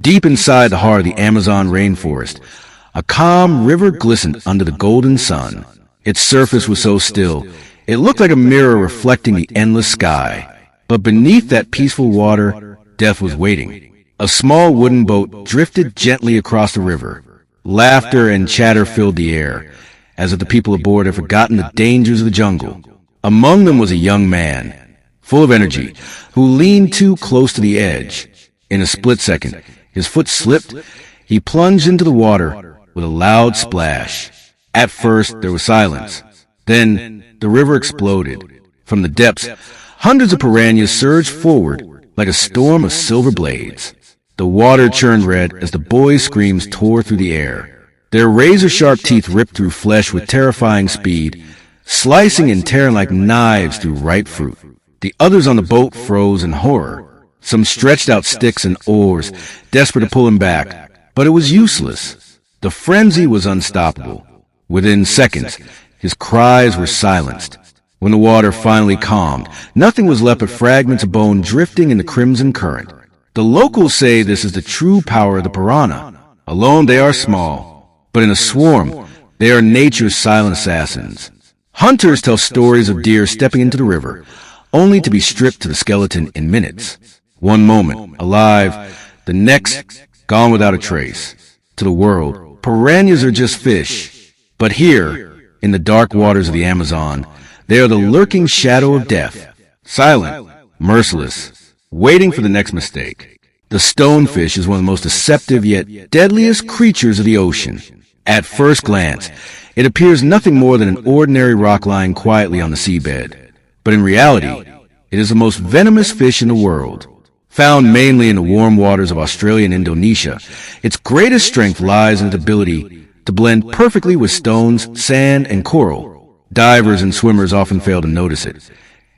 Deep inside the heart of the Amazon rainforest, a calm river glistened under the golden sun. Its surface was so still, it looked like a mirror reflecting the endless sky. But beneath that peaceful water, death was waiting. A small wooden boat drifted gently across the river. Laughter and chatter filled the air, as if the people aboard had forgotten the dangers of the jungle. Among them was a young man, full of energy, who leaned too close to the edge. In a split second, his foot slipped. He plunged into the water with a loud splash. At first, there was silence. Then, the river exploded. From the depths, hundreds of piranhas surged forward like a storm of silver blades. The water churned red as the boys' screams tore through the air. Their razor-sharp teeth ripped through flesh with terrifying speed, slicing and tearing like knives through ripe fruit. The others on the boat froze in horror. Some stretched out sticks and oars, desperate to pull him back, but it was useless. The frenzy was unstoppable. Within seconds, his cries were silenced. When the water finally calmed, nothing was left but fragments of bone drifting in the crimson current. The locals say this is the true power of the piranha. Alone they are small, but in a swarm, they are nature's silent assassins. Hunters tell stories of deer stepping into the river, only to be stripped to the skeleton in minutes. One moment, alive, the next, gone without a trace. To the world, piranhas are just fish. But here, in the dark waters of the Amazon, they are the lurking shadow of death, silent, merciless, waiting for the next mistake. The stonefish is one of the most deceptive yet deadliest creatures of the ocean. At first glance, it appears nothing more than an ordinary rock lying quietly on the seabed. But in reality, it is the most venomous fish in the world. Found mainly in the warm waters of Australia and Indonesia, its greatest strength lies in its ability to blend perfectly with stones, sand, and coral. Divers and swimmers often fail to notice it,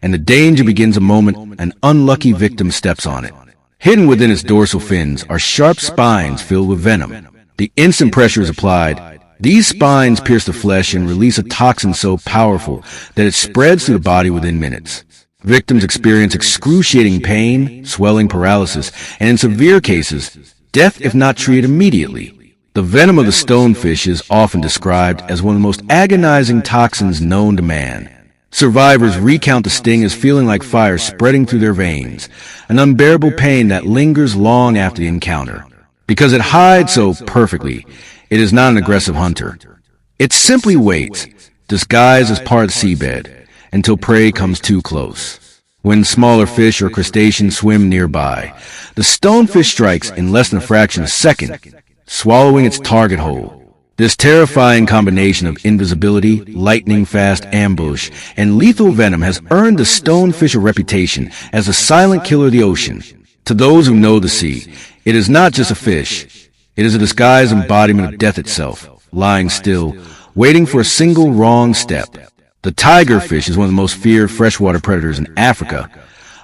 and the danger begins the moment an unlucky victim steps on it. Hidden within its dorsal fins are sharp spines filled with venom. The instant pressure is applied, these spines pierce the flesh and release a toxin so powerful that it spreads through the body within minutes. Victims experience excruciating pain, swelling, paralysis, and in severe cases, death if not treated immediately. The venom of the stonefish is often described as one of the most agonizing toxins known to man. Survivors recount the sting as feeling like fire spreading through their veins, an unbearable pain that lingers long after the encounter. Because it hides so perfectly, it is not an aggressive hunter. It simply waits, disguised as part of the seabed, until prey comes too close. When smaller fish or crustaceans swim nearby, the stonefish strikes in less than a fraction of a second, swallowing its target whole. This terrifying combination of invisibility, lightning-fast ambush, and lethal venom has earned the stonefish a reputation as the silent killer of the ocean. To those who know the sea, it is not just a fish. It is a disguised embodiment of death itself, lying still, waiting for a single wrong step. The tigerfish is one of the most feared freshwater predators in Africa,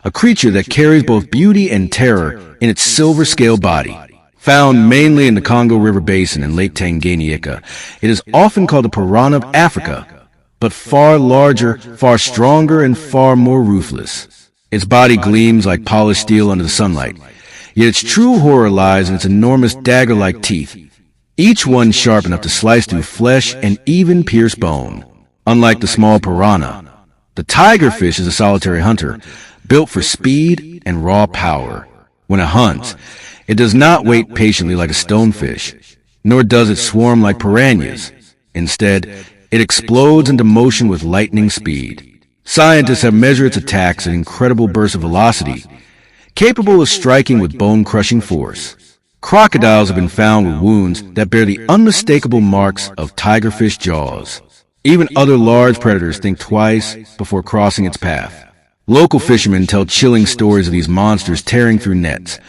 a creature that carries both beauty and terror in its silver-scale body. Found mainly in the Congo River Basin and Lake Tanganyika, it is often called the piranha of Africa, but far larger, far stronger, and far more ruthless. Its body gleams like polished steel under the sunlight, yet its true horror lies in its enormous dagger-like teeth, each one sharp enough to slice through flesh and even pierce bone. Unlike the small piranha, the tigerfish is a solitary hunter, built for speed and raw power. When it hunts, it does not wait patiently like a stonefish, nor does it swarm like piranhas. Instead, it explodes into motion with lightning speed. Scientists have measured its attacks at incredible bursts of velocity, capable of striking with bone-crushing force. Crocodiles have been found with wounds that bear the unmistakable marks of tigerfish jaws. Even other large predators think twice before crossing its path. Local fishermen tell chilling stories of these monsters tearing through nets,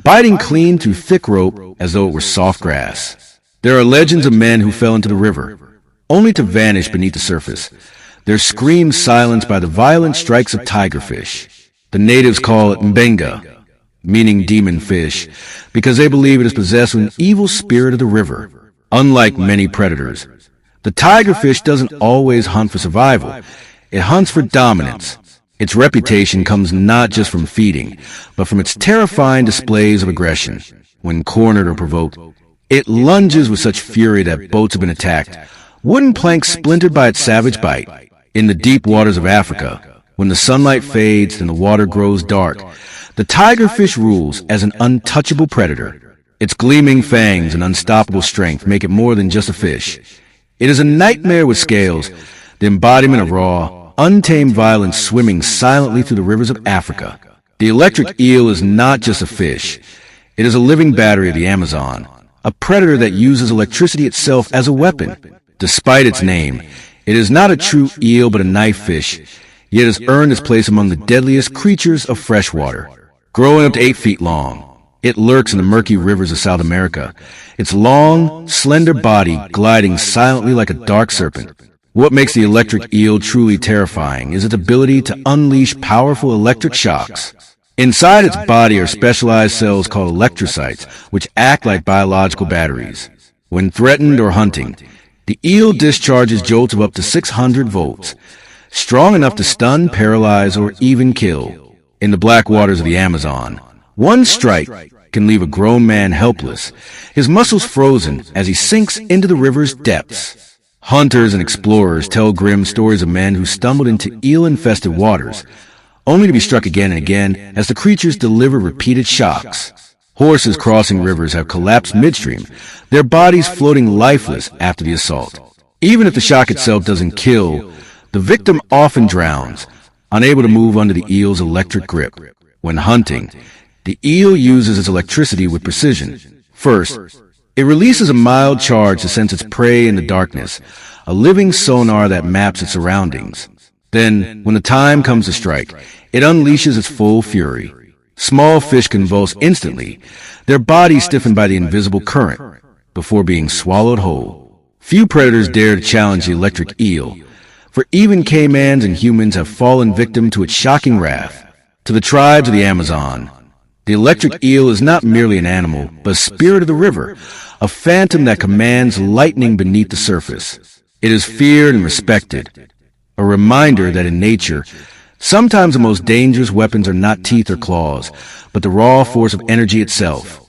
biting clean through thick rope as though it were soft grass. There are legends of men who fell into the river, only to vanish beneath the surface, their screams silenced by the violent strikes of tigerfish. The natives call it mbenga, meaning demon fish, because they believe it is possessed with an evil spirit of the river. Unlike many predators, the tigerfish doesn't always hunt for survival. It hunts for dominance. Its reputation comes not just from feeding, but from its terrifying displays of aggression. When cornered or provoked, it lunges with such fury that boats have been attacked, wooden planks splintered by its savage bite. In the deep waters of Africa, when the sunlight fades and the water grows dark, the tigerfish rules as an untouchable predator. Its gleaming fangs and unstoppable strength make it more than just a fish. It is a nightmare with scales, the embodiment of raw, untamed violence swimming silently through the rivers of Africa. The electric eel is not just a fish. It is a living battery of the Amazon, a predator that uses electricity itself as a weapon. Despite its name, it is not a true eel but a knife fish, yet has earned its place among the deadliest creatures of freshwater. Growing up to 8 feet long, it lurks in the murky rivers of South America, its long, slender body gliding silently like a dark serpent. What makes the electric eel truly terrifying is its ability to unleash powerful electric shocks. Inside its body are specialized cells called electrocytes, which act like biological batteries. When threatened or hunting, the eel discharges jolts of up to 600 volts, strong enough to stun, paralyze, or even kill. In the black waters of the Amazon, one strike can leave a grown man helpless, his muscles frozen as he sinks into the river's depths. Hunters and explorers tell grim stories of men who stumbled into eel-infested waters, only to be struck again and again as the creatures deliver repeated shocks. Horses crossing rivers have collapsed midstream, their bodies floating lifeless after the assault. Even if the shock itself doesn't kill, the victim often drowns, unable to move under the eel's electric grip. When hunting, the eel uses its electricity with precision. First, it releases a mild charge to sense its prey in the darkness, a living sonar that maps its surroundings. Then, when the time comes to strike, it unleashes its full fury. Small fish convulse instantly, their bodies stiffened by the invisible current, before being swallowed whole. Few predators dare to challenge the electric eel, for even caimans and humans have fallen victim to its shocking wrath. To the tribes of the Amazon, the electric eel is not merely an animal, but a spirit of the river, a phantom that commands lightning beneath the surface. It is feared and respected, a reminder that in nature, sometimes the most dangerous weapons are not teeth or claws, but the raw force of energy itself.